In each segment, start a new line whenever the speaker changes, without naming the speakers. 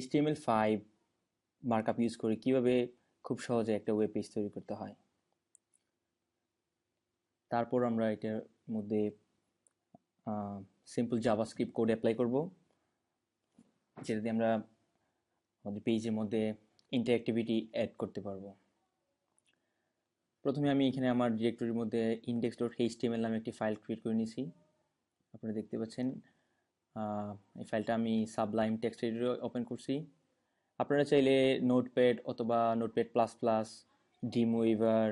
HTML5 markup use করে কিভাবে খুব সহজে একটা ওয়েব পেজ তৈরি করতে হয়। তারপর আমরা এটার মধ্যে সিম্পল জাভাস্ক্রিপ্ট কোড অ্যাপ্লাই করব, যেটা দিয়ে আমরা আমাদের পেজের মধ্যে ইন্টারঅ্যাক্টিভিটি অ্যাড করতে পারবো। প্রথমে আমি এখানে আমার ডিরেক্টরির মধ্যে index.html নামে একটি ফাইল ক্রিয়েট করে নিয়েছি। আপনারা দেখতে পাচ্ছেন এই ফাইলটা আমি সাবলাইম টেক্সট এডিটরে ওপেন করছি। আপনারা চাইলে নোটপ্যাড অথবা নোটপ্যাড প্লাস প্লাস, ড্রিমউইভার,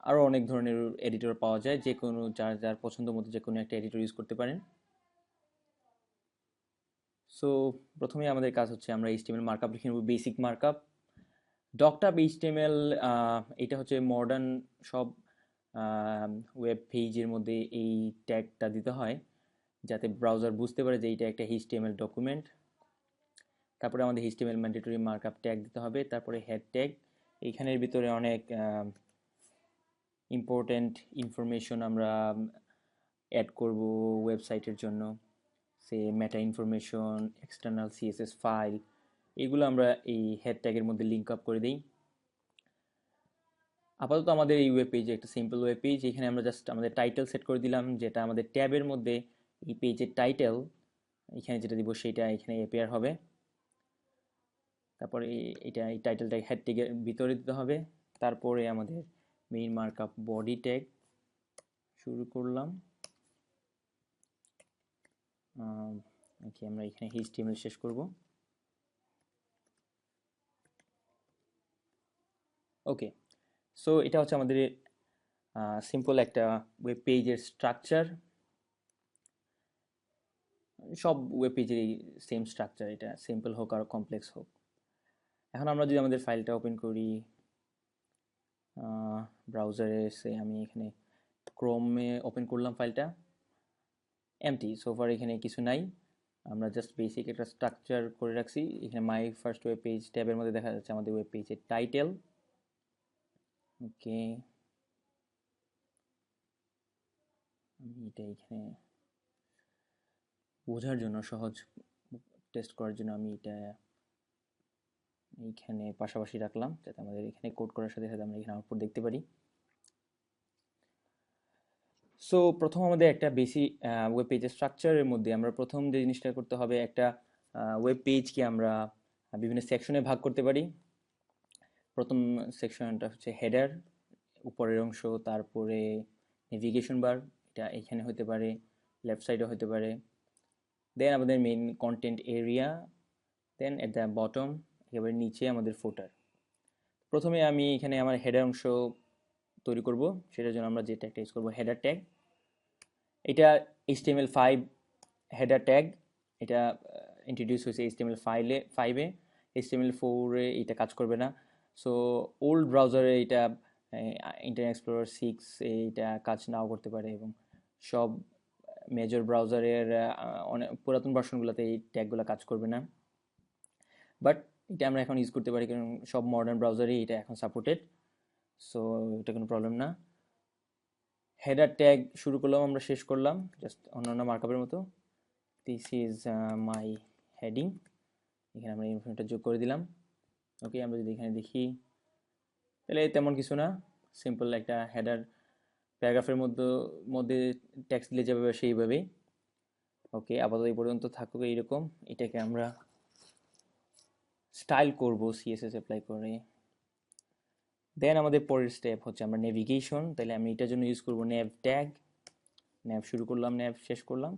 আরও অনেক ধরনের এডিটর পাওয়া যায়। যে কোনো যার যার পছন্দ মতো যে কোনো একটা এডিটর ইউজ করতে পারেন। সো প্রথমে আমাদের কাজ হচ্ছে আমরা এইচটিএমএল মার্কআপ লিখে নেব, বেসিক মার্কআপ ডকটাপ এইচটিএমএল। এটা হচ্ছে মডার্ন সব ওয়েব পেজের মধ্যে এই ট্যাগটা দিতে হয়, যাতে ব্রাউজার বুঝতে পারে যে এইটা একটা এইচটিএমএল ডকুমেন্ট। তারপরে আমাদের এইচটিএমএল ম্যান্ডেটরি মার্কআপ ট্যাগ দিতে হবে। তারপরে হেড ট্যাগ, এইখানের ভিতরে অনেক ইম্পর্টেন্ট ইনফরমেশন আমরা অ্যাড করব ওয়েবসাইটের জন্য, সে মেটা ইনফরমেশন, এক্সটার্নাল সিএসএস ফাইল, এগুলো আমরা এই হেড ট্যাগের মধ্যে লিঙ্ক আপ করে দিই। আপাতত আমাদের এই ওয়েব পেজে একটা সিম্পল ওয়েব পেজ, এখানে আমরা জাস্ট আমাদের টাইটেল সেট করে দিলাম, যেটা আমাদের ট্যাবের মধ্যে এই পেজের টাইটেল এখানে যেটা দিব সেটা এখানে অ্যাপিয়ার হবে। তারপরে এটা এই টাইটেলটা হেড ট্যাগের ভিতরে দিতে হবে। তারপরে আমাদের মেইন মার্কআপ বডি ট্যাগ শুরু করলাম। ওকে, আমরা এখানে HTML শেষ করব। ওকে, সো এটা হচ্ছে আমাদের সিম্পল একটা ওয়েব পেজের স্ট্রাকচার। সব ওয়েব পেজেরই সেম স্ট্রাকচার, এটা সিম্পল হোক আর কমপ্লেক্স হোক। এখন আমরা যদি আমাদের ফাইলটা ওপেন করি ব্রাউজারে, সে আমি এখানে ক্রোমে ওপেন করলাম ফাইলটা, এমটি সোফার এখানে কিছু নাই। আমরা জাস্ট বেসিক একটা স্ট্রাকচার করে রাখছি। এখানে মাই ফার্স্ট ওয়েব পেজ ট্যাবের মধ্যে দেখা যাচ্ছে আমাদের ওয়েব পেজের টাইটেল। ওকে, আমি এটা এখানে বোঝার জন্য, সহজ টেস্ট করার জন্য আমি এটা এইখানে পাশাপাশি রাখলাম, যাতে আমাদের এখানে কোড করার সাথে সাথে আমরা এখানে আউটপুট দেখতে পারি। সো প্রথম আমাদের একটা বেসিক ওয়েব পেজের স্ট্রাকচারের মধ্যে আমরা প্রথম যে জিনিসটা করতে হবে, একটা ওয়েব পেজকে আমরা বিভিন্ন সেকশনে ভাগ করতে পারি। প্রথম সেকশনটা হচ্ছে হেডার, উপরের অংশ, তারপরে নেভিগেশন বার, এটা এখানে হতে পারে, লেফট সাইডে হতে পারে। দেন আমাদের main content area, then at the bottom একেবারে নিচে আমাদের ফুটার। প্রথমে আমি এখানে আমার হেডার অংশ তৈরি করব, সেটার জন্য আমরা যে ট্যাগটা ইউজ করবো হেডার ট্যাগ। এটা HTML5 হেডার ট্যাগ, এটা ইন্ট্রোডিউস হয়েছে HTML5-এ। HTML4-এ এটা কাজ করবে না। সো ওল্ড ব্রাউজারে এটা ইন্টারনেট এক্সপ্লোরার 6 এটা কাজ নাও করতে পারে, এবং সব মেজর ব্রাউজারের অনেক পুরাতন ভার্সনগুলোতে এই ট্যাগগুলো কাজ করবে না। বাট এটা আমরা এখন ইউজ করতে পারি, কারণ সব মডার্ন ব্রাউজারেই এটা এখন সাপোর্টেড। সো এটা কোনো প্রবলেম না। হেডার ট্যাগ শুরু করলাম, আমরা শেষ করলাম জাস্ট অন্যান্য মার্কআপের মতো। দিস ইজ মাই হেডিং, এখানে আমরা ইনফরমেশনটা যোগ করে দিলাম। ওকে, আমরা যদি এখানে দেখি তাহলে তেমন কিছু না, সিম্পল একটা হেডার, প্যারাগ্রাফের মধ্যে মধ্যে টেক্সট দিলে যাবে সেইভাবেই। ওকে, আপাতত এই পর্যন্ত থাকুক এইরকম। এটাকে আমরা স্টাইল করব সিএসএস অ্যাপ্লাই করে। দেন আমাদের পরের স্টেপ হচ্ছে আমরা নেভিগেশন, তাহলে আমি এটার জন্য ইউজ করব নেভ ট্যাগ। নেভ শুরু করলাম, নেভ শেষ করলাম।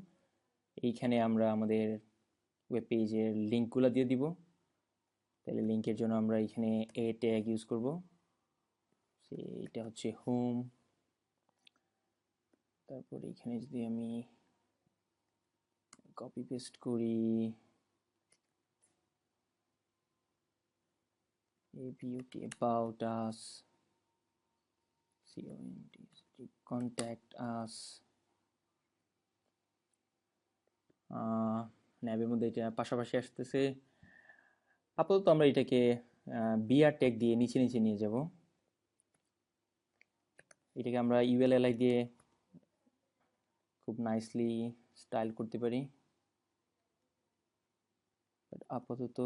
এইখানে আমরা আমাদের ওয়েব পেজের লিঙ্কগুলো দিয়ে দিব। তাহলে লিঙ্কের জন্য আমরা এখানে এ ট্যাগ ইউজ করব, এটা হচ্ছে হোম। তারপর এখানে যদি আমি কপি পেস্ট করি ABUT about us, contact us, ন্যাবের মধ্যে এটা পাশাপাশি আসতেছে। আপাতত আমরা এটাকে বিআর ট্যাগ দিয়ে নিচে নিচে নিয়ে যাব। এটাকে আমরা ইউএলএলআই দিয়ে খুব নাইসলি স্টাইল করতে পারি। আপাতত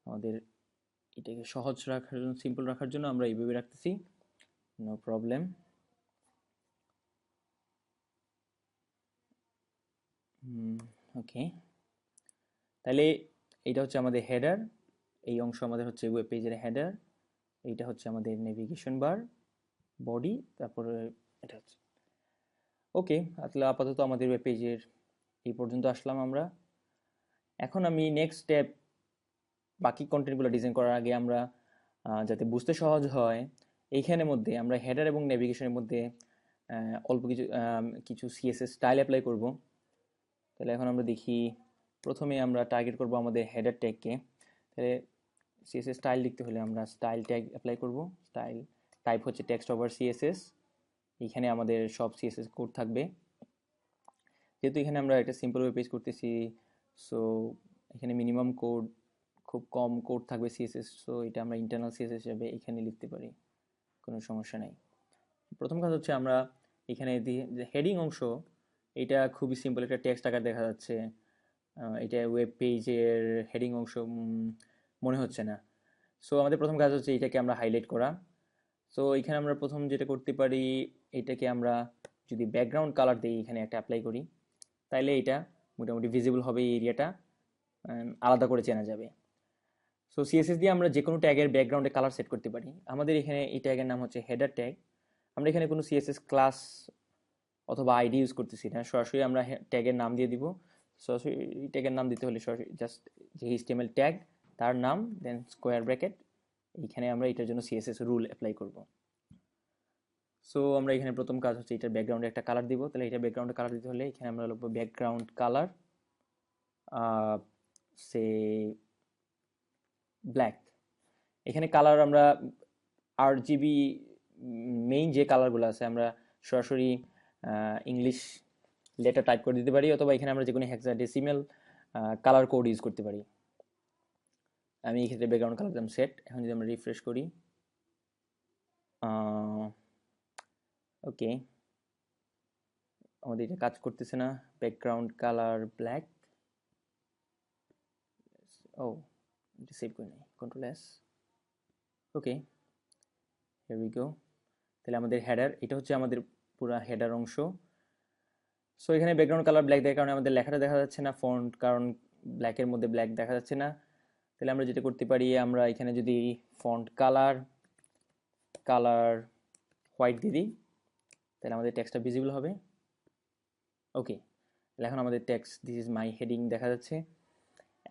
আমাদের এটাকে সহজ রাখার জন্য, সিম্পল রাখার জন্য আমরা এইভাবে রাখতেছি, নো প্রবলেম। ওকে, তাহলে এইটা হচ্ছে আমাদের হেডার, এই অংশ আমাদের হচ্ছে ওয়েব পেজের হেডার, এইটা হচ্ছে আমাদের নেভিগেশন বার, বডি, তারপরে এটা হচ্ছে ওকে। আসলে আপাতত আমাদের ওয়েব পেজের এই পর্যন্ত আসলাম আমরা। এখন আমি নেক্সট স্টেপ, বাকি কন্টেন্টগুলো ডিজাইন করার আগে আমরা যাতে বুঝতে সহজ হয়, এইখানের মধ্যে আমরা হেডার এবং নেভিগেশনের মধ্যে অল্প কিছু কিছু সিএসএস স্টাইল অ্যাপ্লাই করব। তাহলে এখন আমরা দেখি, প্রথমে আমরা টার্গেট করব আমাদের হেডার ট্যাগকে। তাহলে সিএসএস স্টাইল লিখতে হলে আমরা স্টাইল ট্যাগ অ্যাপ্লাই করব। স্টাইল টাইপ হচ্ছে টেক্সট ওভার সিএসএস, এখানে আমাদের সব সিএসএস কোড থাকবে। যেহেতু এখানে আমরা একটা সিম্পল ওয়েব পেজ করতেছি, সো এখানে মিনিমাম কোড, খুব কম কোড থাকবে সিএসএস, সো এটা আমরা ইন্টারনাল সিএসএস হিসাবে এখানে লিখতে পারি, কোনো সমস্যা নেই। প্রথম কাজ হচ্ছে আমরা এখানে যে হেডিং অংশ, এটা খুবই সিম্পল, একটা টেক্সট আকার দেখা যাচ্ছে, এটা ওয়েব পেজের হেডিং অংশ মনে হচ্ছে না। সো আমাদের প্রথম কাজ হচ্ছে এটাকে আমরা হাইলাইট করা। সো এখানে আমরা প্রথম যেটা করতে পারি, এটাকে আমরা যদি ব্যাকগ্রাউন্ড কালার দিই, এখানে একটা অ্যাপ্লাই করি, তাইলে এটা মোটামুটি ভিজিবল হবে, এই এরিয়াটা আলাদা করে চেনা যাবে। সো সিএসএস দিয়ে আমরা যে কোনো ট্যাগের ব্যাকগ্রাউন্ডে কালার সেট করতে পারি। আমাদের এখানে এই ট্যাগের নাম হচ্ছে হেডার ট্যাগ। আমরা এখানে কোনো সিএসএস ক্লাস অথবা আইডি ইউজ করতেছি না, সরাসরি আমরা ট্যাগের নাম দিয়ে দিব। সরাসরি ট্যাগের নাম দিতে হলে সরাসরি জাস্ট যে এইচটিএমএল ট্যাগ, তার নাম, দেন স্কোয়ার ব্র্যাকেট, এইখানে আমরা এটার জন্য সিএসএস রুল অ্যাপ্লাই করব। সো আমরা এখানে প্রথম কাজ হচ্ছে এটার ব্যাকগ্রাউন্ডে একটা কালার দিব। তাহলে এটা ব্যাকগ্রাউন্ডে কালার দিতে হলে এখানে আমরা লিখব ব্যাকগ্রাউন্ড কালার সে ব্ল্যাক। এখানে কালার আমরা RGB মেইন যে কালারগুলো আছে আমরা সরাসরি ইংলিশ লেটার টাইপ করে দিতে পারি, অথবা এখানে আমরা যে কোনো হেক্সাডেসিমাল কালার কোড ইউজ করতে পারি। আমি এই ক্ষেত্রে ব্যাকগ্রাউন্ড কালার দিলাম সেট। এখন যদি আমরা রিফ্রেশ করি, ওকে, আমাদের এটা কাজ করতেছে না, ব্যাকগ্রাউন্ড কালার ব্ল্যাক। ও, এটা সেভ করে নিই, Ctrl+S। Okay, here we go. তাহলে আমাদের হেডার, এটা হচ্ছে আমাদের পুরো হেডার অংশ। সো এখানে ব্যাকগ্রাউন্ড কালার ব্ল্যাক দেওয়ার কারণে আমাদের লেখাটা দেখা যাচ্ছে না, ফন্ট কারণ ব্ল্যাকের মধ্যে ব্ল্যাক দেখা যাচ্ছে না। তাহলে আমরা যেটা করতে পারি, আমরা এখানে যদি ফন্ট কালার হোয়াইট দিয়ে দিই, তাহলে আমাদের টেক্সটটা ভিজিবল হবে। ওকে, তাহলে এখন আমাদের text, this is my heading দেখা যাচ্ছে।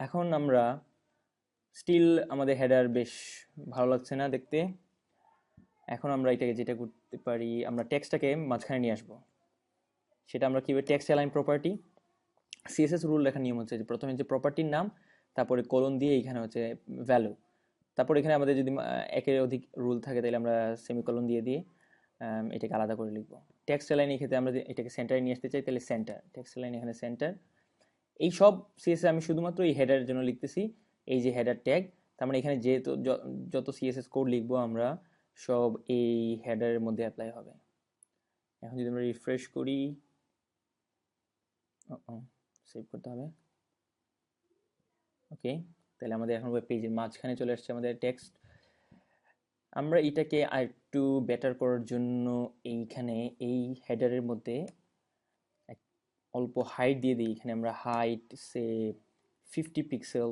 এখন আমরা স্টিল আমাদের হেডার বেশ ভালো লাগছে না দেখতে। এখন আমরা এটাকে যেটা করতে পারি, আমরা টেক্সটটাকে মাঝখানে নিয়ে আসবো। সেটা আমরা কীভাবে, text align property, CSS rule লেখার নিয়ম হচ্ছে যে প্রথমে যে প্রপার্টির নাম, তারপরে কোলন দিয়ে এখানে হচ্ছে ভ্যালু, তারপর এখানে আমাদের যদি একের অধিক রুল থাকে তাহলে আমরা সেমিকোলন দিয়ে দিয়ে এটাকে আলাদা করে লিখবো। টেক্সট লাইন এই ক্ষেত্রে আমরা এটাকে সেন্টারে নিয়ে আসতে চাই, তাহলে সেন্টার, টেক্সট লাইন এখানে সেন্টার। এই সব সিএসএস আমি শুধুমাত্র এই হেডারের জন্য লিখতেছি, এই যে হেডার ট্যাগ, তার মানে এখানে যেহেতু যত সিএসএস কোড লিখবো আমরা সব এই হেডারের মধ্যে অ্যাপ্লাই হবে। এখন যদি আমরা রিফ্রেশ করি, সেভ করতে হবে। ওকে, তাহলে আমাদের এখন ওয়েব পেজের মাঝখানে চলে আসছে আমাদের টেক্সট। আমরা এটাকে আরেকটু বেটার করার জন্য এইখানে এই হেডারের মধ্যে অল্প হাইট দিয়ে দিই। এখানে আমরা হাইট সে 50 পিক্সেল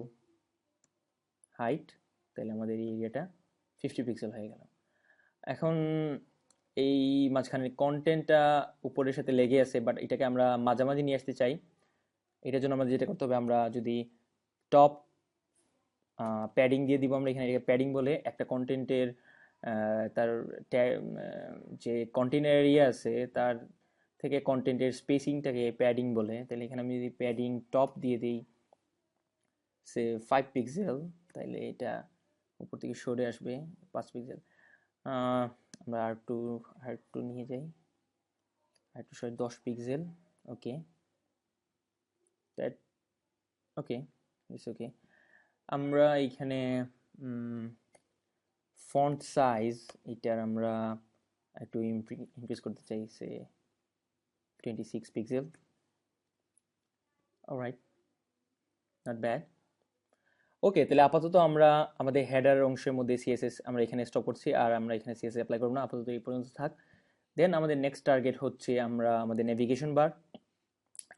হাইট, তাহলে আমাদের এই এরিয়াটা 50 পিক্সেল হয়ে গেল। এখন এই মাঝখানের কন্টেন্টটা উপরের সাথে লেগে আছে, বাট এটাকে আমরা মাঝামাঝি নিয়ে আসতে চাই। এটার জন্য আমাদের যেটা করতে হবে, আমরা যদি টপ প্যাডিং দিয়ে দিব, আমরা এখানে এটাকে প্যাডিং বলে, একটা কন্টেন্টের তার যে কন্টেন্ট এরিয়া আছে তার থেকে কন্টেন্টের স্পেসিংটাকে প্যাডিং বলে। তাহলে এখানে আমি যদি প্যাডিং টপ দিয়ে দিই সে 5 পিক্সেল, তাহলে এটা উপর থেকে সরে আসবে 5 পিক্সেল। আমরা আর একটু নিয়ে যাই, আর একটু সরে 10 pixel. Okay, that okay, it's okay. আমরা এইখানে ফন্ট সাইজ, এটার আমরা একটু ইনক্রিজ করতে চাই, say 26 pixel. Alright, not bad. Okay, তাহলে আপাতত আমরা আমাদের হেডার অংশের মধ্যে সিএসএস আমরা এখানে স্টপ করছি, আর আমরা এখানে সিএসএস অ্যাপ্লাই করবো না, আপাতত এই পর্যন্ত থাক। দেন আমাদের নেক্সট টার্গেট হচ্ছে আমরা আমাদের নেভিগেশন বার,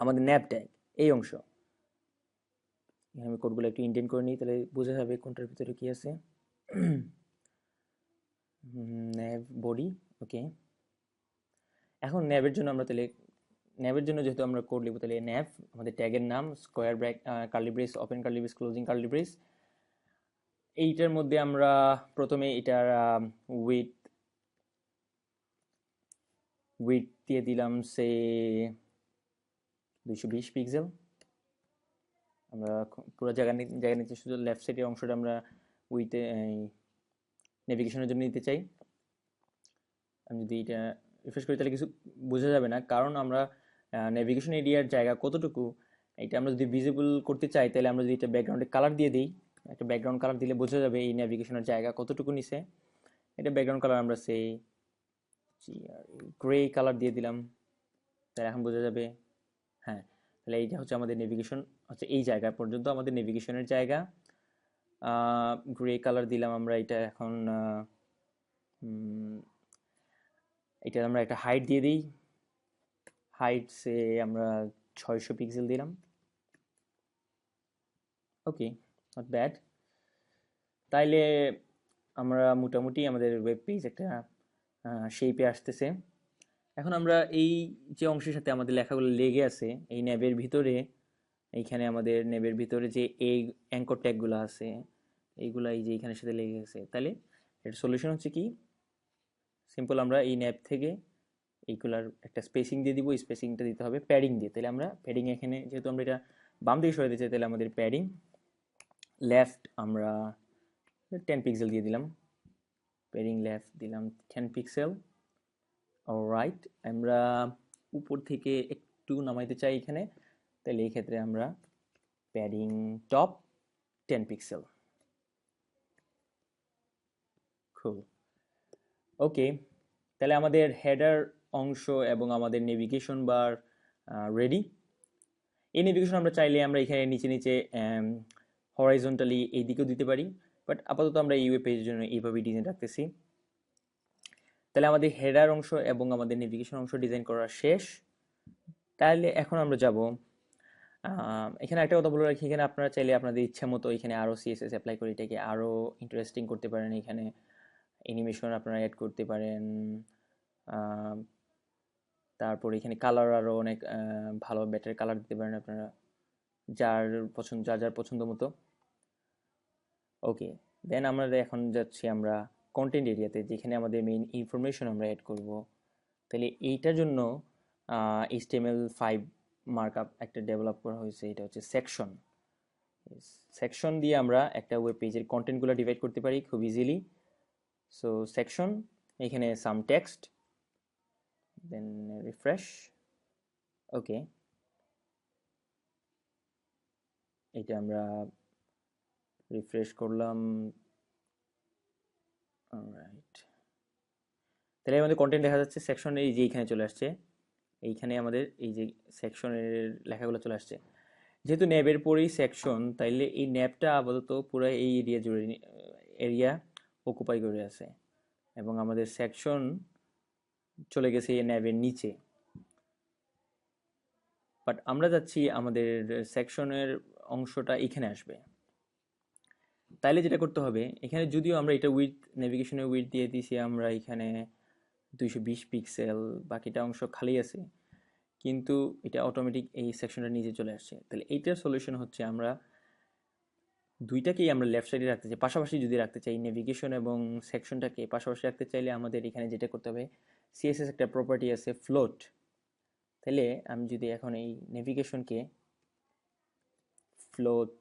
আমাদের ন্যাভ ট্যাগ এই অংশ। এখানে আমি কোডগুলো একটু ইন্টেন্ট করে নিই, তাহলে বোঝা যাবে কোনটার ভিতরে কি আছে। ন্যাভ বডি, ওকে। এখন ন্যাভের জন্য আমরা তাহলে ন্যাভের জন্য যেহেতু আমরা কোড লিখবো, তাহলে ন্যাভ আমাদের ট্যাগের নাম, square bracket curly brace, open curly brace, closing curly brace. এইটার মধ্যে আমরা প্রথমে এটার উইথ উইথ দিয়ে দিলাম সে 220 পিক্সেল। আমরা পুরো জায়গা নিতে শুধু লেফট সাইডের অংশটা আমরা উইথে নেভিগেশনের জন্য নিতে চাই। আমি যদি এটা রিফ্রেশ করি তাহলে কিছু বোঝা যাবে না, কারণ আমরা নেভিগেশন এরিয়ার জায়গা কতটুকু এটা আমরা যদি ভিজিবল করতে চাই, তাহলে আমরা যদি এটা ব্যাকগ্রাউন্ডে কালার দিয়ে দিই, একটা ব্যাকগ্রাউন্ড কালার দিলে বোঝা যাবে এই নেভিগেশনের জায়গা কতটুকু নিছে। এটা ব্যাকগ্রাউন্ড কালার আমরা সেই গ্রে কালার দিয়ে দিলাম, তাহলে এখন বোঝা যাবে। হ্যাঁ, তাহলে এইটা হচ্ছে আমাদের নেভিগেশন, হচ্ছে এই জায়গা পর্যন্ত আমাদের নেভিগেশনের জায়গা। গ্রে কালার দিলাম আমরা এটা। এখন এটা আমরা একটা হাইট দিয়ে দিই, হাইট সে আমরা 600 পিক্সেল দিলাম। ওকে, নট ব্যাড। তাইলে আমরা মোটামুটি আমাদের ওয়েব পেজ একটা শেপে আসতেছে। এখন আমরা এই যে অংশের সাথে আমাদের লেখাগুলো লেগে আছে এই ন্যাবের ভিতরে, এইখানে আমাদের ন্যাবের ভিতরে যে এই অ্যাঙ্কর ট্যাগগুলো আছে এইগুলা এই যে এখানের সাথে লেগে গেছে, তাহলে এর সলিউশন হচ্ছে কি, সিম্পল আমরা এই ন্যাব থেকে এইগুলার একটা স্পেসিং দিয়ে দিব, স্পেসিংটা দিতে হবে প্যাডিং দিয়ে। তাহলে আমরা প্যাডিং এখানে যেহেতু আমরা এটা বাম দিকে সরাতে চাই, তাহলে আমাদের প্যাডিং লেফট আমরা 10 পিক্সেল দিয়ে দিলাম, প্যাডিং লেফট দিলাম 10 পিক্সেল। অলরাইট, আমরা উপর থেকে একটু নামাইতে চাই এখানে, তাহলে এই ক্ষেত্রে আমরা প্যাডিং টপ 10 পিক্সেল। খুব ওকে, তাহলে আমাদের হেডার অংশ এবং আমাদের নেভিগেশন বার রেডি। এই নেভিগেশন আমরা চাইলে আমরা এখানে নিচে নিচে হরাইজন্টালি এই দিকেও দিতে পারি, বাট আপাতত আমরা এই ওয়েব পেজের জন্য এইভাবেই ডিজাইন রাখতেছি। তাহলে আমাদের হেডার অংশ এবং আমাদের নেভিগেশন অংশ ডিজাইন করা শেষ। তাহলে এখন আমরা যাব এখানে একটা কথা বলে রাখি, এখানে আপনারা চাইলে আপনাদের ইচ্ছা মতো এখানে আরও সিএসএস অ্যাপ্লাই করে এটাকে আরও ইন্টারেস্টিং করতে পারেন। এখানে অ্যানিমেশন আপনারা অ্যাড করতে পারেন, তারপর এখানে কালার আরও অনেক ভালো বেটার কালার দিতে পারেন আপনারা, যার পছন্দ মতো। ওকে, দেন আমরা এখন যাচ্ছি আমরা কন্টেন্ট এরিয়াতে, যেখানে আমাদের মেইন ইনফরমেশন আমরা অ্যাড করব। তাহলে এইটার জন্য HTML5 মার্কআপ একটা ডেভেলপ করা হয়েছে, এটা হচ্ছে সেকশন। সেকশন দিয়ে আমরা একটা ওয়েব পেজের কন্টেন্টগুলো ডিভাইড করতে পারি খুব ইজিলি। সো সেকশন, এখানে সাম টেক্সট, দেন রিফ্রেশ। ওকে, এটা আমরা রিফ্রেশ করলাম। অলরাইট, তাহলে আমাদের কন্টেন্ট দেখা যাচ্ছে, সেকশন এই যে এইখানে চলে আসছে, এইখানে আমাদের এই যে সেকশনের লেখাগুলো চলে আসছে। যেহেতু ন্যাবের পরেই সেকশন, তাইলে এই ন্যাবটা আপাতত পুরো এই এরিয়া জুড়ে এরিয়া অকুপাই করে আছে, এবং আমাদের সেকশন চলে গেছে এই ন্যাবের নিচে। বাট আমরা যাচ্ছি আমাদের সেকশনের অংশটা এখানে আসবে। তাইলে যেটা করতে হবে, এখানে যদিও আমরা এটা উইথ নেভিগেশনের উইথ দিয়ে দিয়েছি আমরা এখানে 220 পিক্সেল, বাকিটা অংশ খালি আছে, কিন্তু এটা অটোমেটিক এই সেকশনটা নিচে চলে আসছে। তাহলে এইটার সলিউশন হচ্ছে আমরা দুইটাকেই আমরা লেফট সাইডে রাখতে চাই, পাশাপাশি যদি রাখতে চাই নেভিগেশন এবং সেকশনটাকে পাশাপাশি রাখতে চাইলে আমাদের এখানে যেটা করতে হবে, সিএসএস একটা প্রপার্টি আছে ফ্লোট। তাহলে আমি যদি এখন এই নেভিগেশনকে ফ্লোট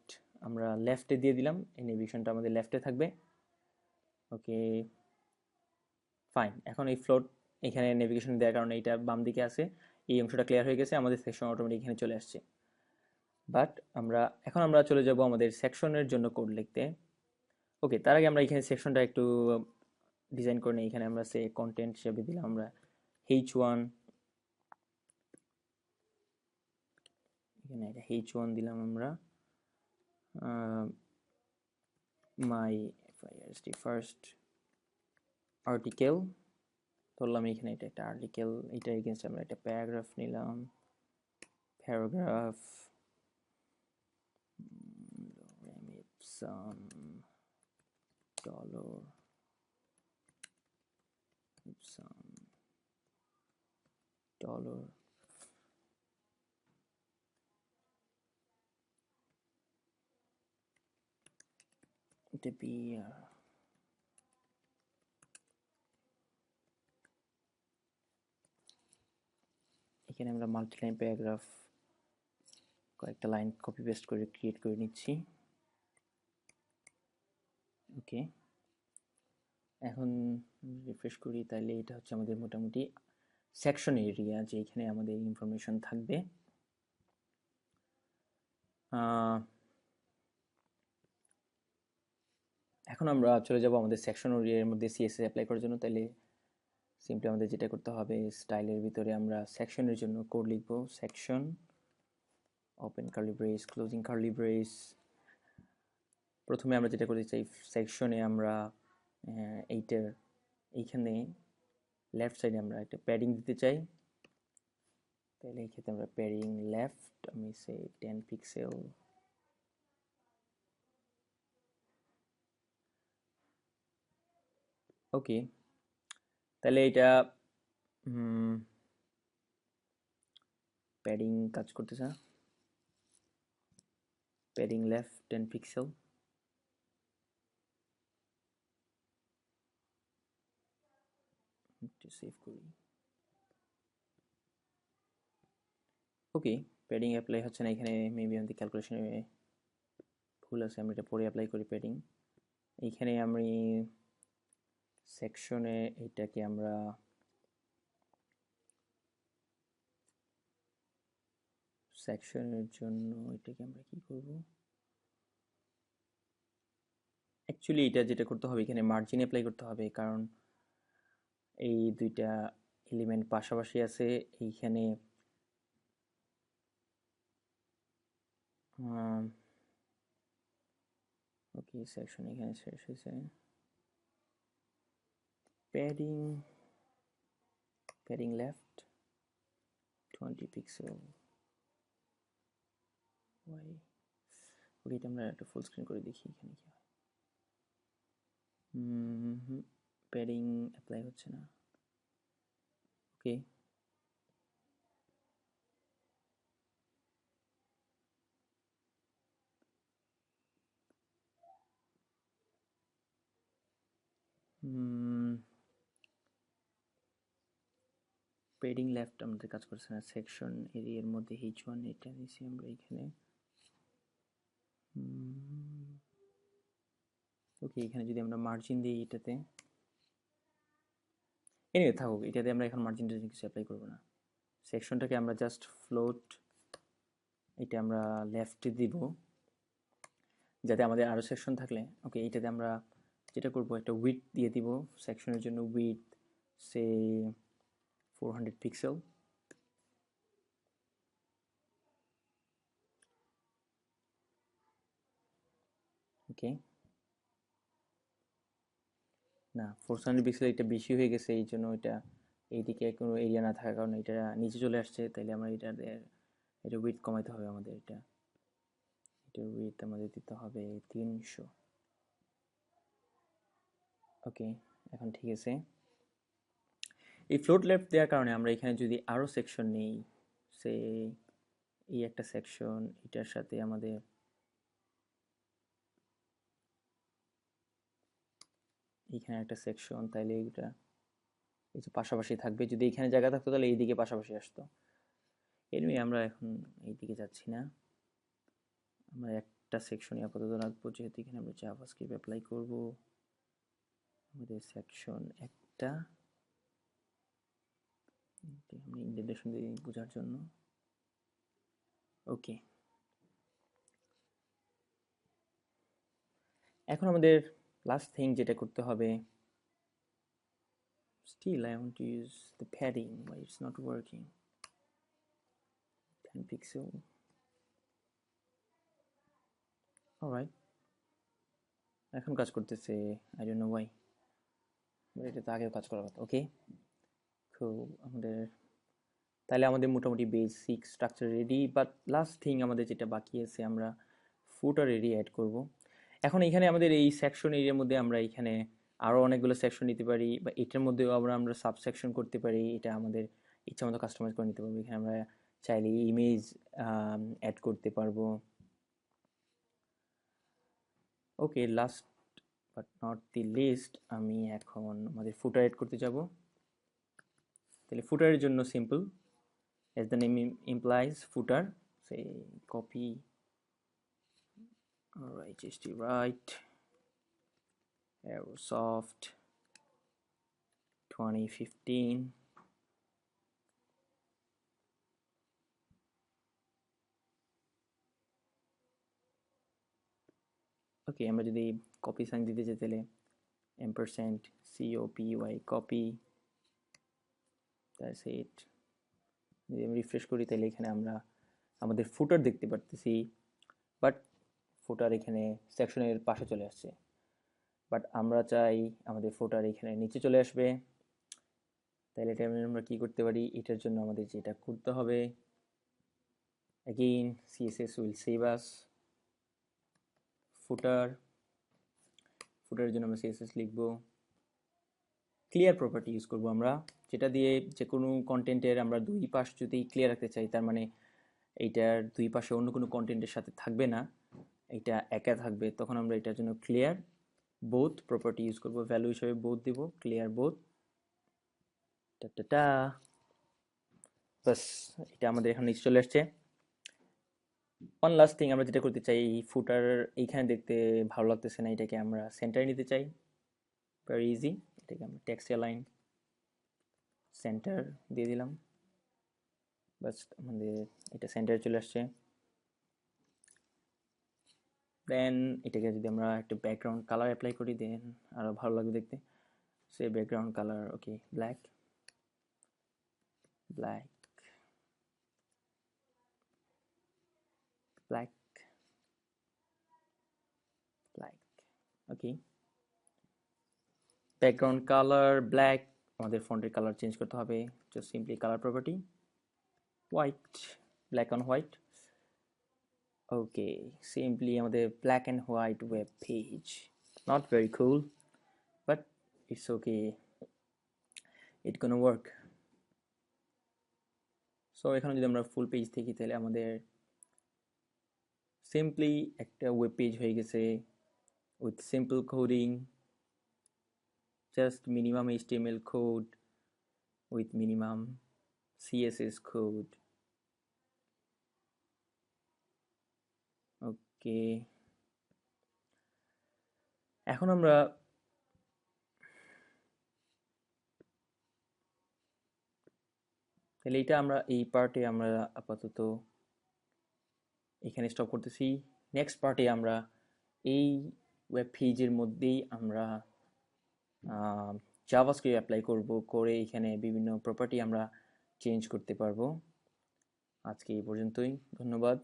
আমরা লেফটে দিয়ে দিলাম, এই নেভিগেশনটা আমাদের লেফটে থাকবে। ওকে ফাইন, এখন এই ফ্লোট এখানে নেভিগেশন দেওয়ার কারণে এইটা বাম দিকে আছে, এই অংশটা ক্লিয়ার হয়ে গেছে, আমাদের সেকশন অটোমেটিক এখানে চলে আসছে। বাট এখন আমরা চলে যাব আমাদের সেকশনের জন্য কোড লিখতে। ওকে, তার আগে আমরা এখানে সেকশনটা একটু ডিজাইন করে নিই। এখানে আমরা সে কন্টেন্ট হিসেবে দিলাম আমরা H1, এখানে একটা H1 দিলাম আমরা, মাই ফার্স্ট আর্টিকেল ধরলাম, এখানে এটা একটা আর্টিকেল, এটা এগেনস্ট আমরা একটা প্যারাগ্রাফ নিলাম, paragraph Ipsum dollar Ipsum dollar the beer এখানে আমরা মাল্টিলাইন প্যারাগ্রাফ কয়েকটা লাইন কপি পেস্ট করে ক্রিয়েট করে নিচ্ছি। ওকে, এখন রিফ্রেশ করি, তাহলে এটা হচ্ছে আমাদের মোটামুটি সেকশন এরিয়া, যে এখানে আমাদের ইনফরমেশন থাকবে। এখন আমরা চলে যাব আমাদের সেকশন এরিয়ার মধ্যে সিএসএস অ্যাপ্লাই করার জন্য। তাহলে সিম্পলি আমাদের যেটা করতে হবে, স্টাইলের ভিতরে আমরা সেকশনের জন্য কোড লিখব, section open curly brace closing curly brace. প্রথমে আমরা যেটা করতে চাই, সেকশনে আমরা এইখানে লেফট সাইডে আমরা একটা প্যাডিং দিতে চাই। তাহলে এই ক্ষেত্রে আমরা প্যাডিং লেফট, আমি সে 10 পিক্সেল, ওকে। তাহলে এটা প্যাডিং কাজ করতেছে না, প্যাডিং লেফট 10 পিক্সেল, একটু সেভ করি। ওকে, প্যাডিং অ্যাপ্লাই হচ্ছে না এখানে, মেবি আমাদের ক্যালকুলেশনে ভুল আছে, আমি এটা পরে অ্যাপ্লাই করি প্যাডিং। এইখানে আমি সেকশনে এইটাকে আমরা সেকশনের জন্য এটাকে আমরা কি করব, অ্যাকচুয়ালি এটা যেটা করতে হবে এখানে মার্জিন অ্যাপ্লাই করতে হবে, কারণ এই দুইটা এলিমেন্ট পাশাপাশি আছে। এইখানে ওকে, সেকশন এখানে শেষ হয়েছে। Padding left 20 pixel, why. Okay, এটা আমরা একটা ফুল স্ক্রিন করে দেখি এখানে কি হয়। প্যাডিং অ্যাপ্লাই হচ্ছে না। ওকে, প্যাডিং লেফট আমাদের কাজ করছে না, সেকশন এরিয়ার মধ্যে H1 এটা নিয়েছি আমরা এখানে। ওকে, এখানে যদি আমরা মার্জিন দিই এটাতে, এনিওয়ে থাকুক, এটাতে আমরা এখন মার্জিন কিছু অ্যাপ্লাই করবো না। সেকশনটাকে আমরা জাস্ট ফ্লোট, এটা আমরা লেফটে দিব, যাতে আমাদের আরও সেকশন থাকলে। ওকে, এইটাতে আমরা যেটা করব, একটা উইডথ দিয়ে দিব সেকশনের জন্য, উইডথ সে 400 পিক্সেল। ওকে, না 400 পিক্সেল এটা বেশি হয়ে গেছে, এই জন্য এটা এইদিকে কোনো এরিয়া না থাকার কারণে এটা নিচে চলে আসছে। তাইলে আমরা এটা উইডথ কমাইতে হবে আমাদের, এটার উইডথ আমাদের দিতে হবে 300। ওকে, এখন ঠিক আছে। এই ফ্লোট লেফট দেওয়ার কারণে আমরা এখানে যদি আরও সেকশন নেই, সে এই একটা সেকশন, এটার সাথে আমাদের এইখানে একটা সেকশন, তাইলে এইটা এই যে পাশাপাশি থাকবে। যদি এখানে জায়গা থাকতো তাহলে এইদিকে পাশাপাশি আসতো। এনিওয়ে আমরা এখন এইদিকে যাচ্ছি না, আমরা একটা সেকশনই আপাতত রাখবো, যেহেতু এখানে আমরা জাভাস্ক্রিপ্ট অ্যাপ্লাই করব। আমাদের সেকশন একটা, আমরা ইন্ডেন্টেশন দিয়ে বোঝার জন্য। ওকে, এখন আমাদের লাস্ট থিং যেটা করতে হবে, still I want to use the padding, why it's not working, 10 pixel, alright, এখন কাজ করতেছে, আই ডোন্ট নো ওয়াই, এটা তো আগেও কাজ করার কথা। ওকে, খুব আমাদের, তাহলে আমাদের মোটামুটি basic structure ready, but last thing আমাদের যেটা বাকি আছে, আমরা ফুটার এরিয়া অ্যাড করব। এখন এখানে আমাদের এই সেকশন এরিয়ার মধ্যে আমরা এখানে আরও অনেকগুলো সেকশন নিতে পারি, বা এটার মধ্যেও আমরা সাব সেকশন করতে পারি, এটা আমাদের ইচ্ছা মতো কাস্টমাইজ করে নিতে পারবো। এখানে আমরা চাইলে ইমেজ অ্যাড করতে পারবো। Okay, last but not the least, আমি এখন আমাদের ফুটার অ্যাড করতে যাব। তাহলে ফুটারের জন্য simple, as the name implies, footer, say copy, alright, just right, Aerosoft 2015, ওকে, আমরা যদি কপি সাইন দিতে চাই তাহলে ampersand copy copy, that's it। যদি আমি রিফ্রেশ করি তাহলে এখানে আমরা আমাদের ফুটার দেখতে পারতেছি, বাট ফুটার এখানে সেকশনের পাশে চলে আসছে, বাট আমরা চাই আমাদের ফুটার এখানে নিচে চলে আসবে। তাহলে এটা আমরা কি করতে পারি, এটার জন্য আমাদের যেটা করতে হবে, again css will save us footer, ফুটারের জন্য আমরা css লিখবো, ক্লিয়ার প্রপার্টি ইউজ করব আমরা, যেটা দিয়ে যে কোনো কন্টেন্টের আমরা দুই পাশ যদি ক্লিয়ার রাখতে চাই, তার মানে এইটার দুই পাশে অন্য কোনো কন্টেন্টের সাথে থাকবে না, এটা একা থাকবে, তখন আমরা এটার জন্য ক্লিয়ার বোথ প্রপার্টি ইউজ করব, ভ্যালু হিসেবে বোথ দিব, ক্লিয়ার বোথ, টা বাস, এটা আমাদের এখন নিচে চলে আসছে। ওয়ান লাস্ট থিং আমরা যেটা করতে চাই, ফুটার এইখানে দেখতে ভালো লাগতেছে না, এটাকে আমরা সেন্টারে নিতে চাই, ভেরি ইজি। এটাকে আমরা টেক্সট অ্যালাইন সেন্টার দিয়ে দিলাম, বাস আমাদের এটা সেন্টারে চলে আসছে। দেন এটাকে যদি আমরা একটা ব্যাকগ্রাউন্ড কালার অ্যাপ্লাই করি, দেন আরও ভালো লাগবে দেখতে। Say background colour, okay, black, black, black, black, okay, background colour black. আমাদের ফন্টের কালার চেঞ্জ করতে হবে, just simply colour property white, black on white, okay, simply আমাদের black and white web page, not very cool but it's okay, it gonna work. So এখানে যদি আমরা full page দেখি তাহলে আমাদের সিম্পলি একটা ওয়েব পেজ হয়ে গেছে with simple coding, just minimum HTML code with minimum CSS code. Okay, এখন আমরা তাহলে এটা আমরা এই পার্টে আমরা আপাতত এখানে স্টপ করতেছি। নেক্সট পার্টে আমরা এই ওয়েব পেজের মধ্যেই আমরা জাভাস্ক্রিপ্ট অ্যাপ্লাই করব, করে এখানে বিভিন্ন প্রপার্টি আমরা চেঞ্জ করতে পারবো। আজকে এই পর্যন্তই, ধন্যবাদ।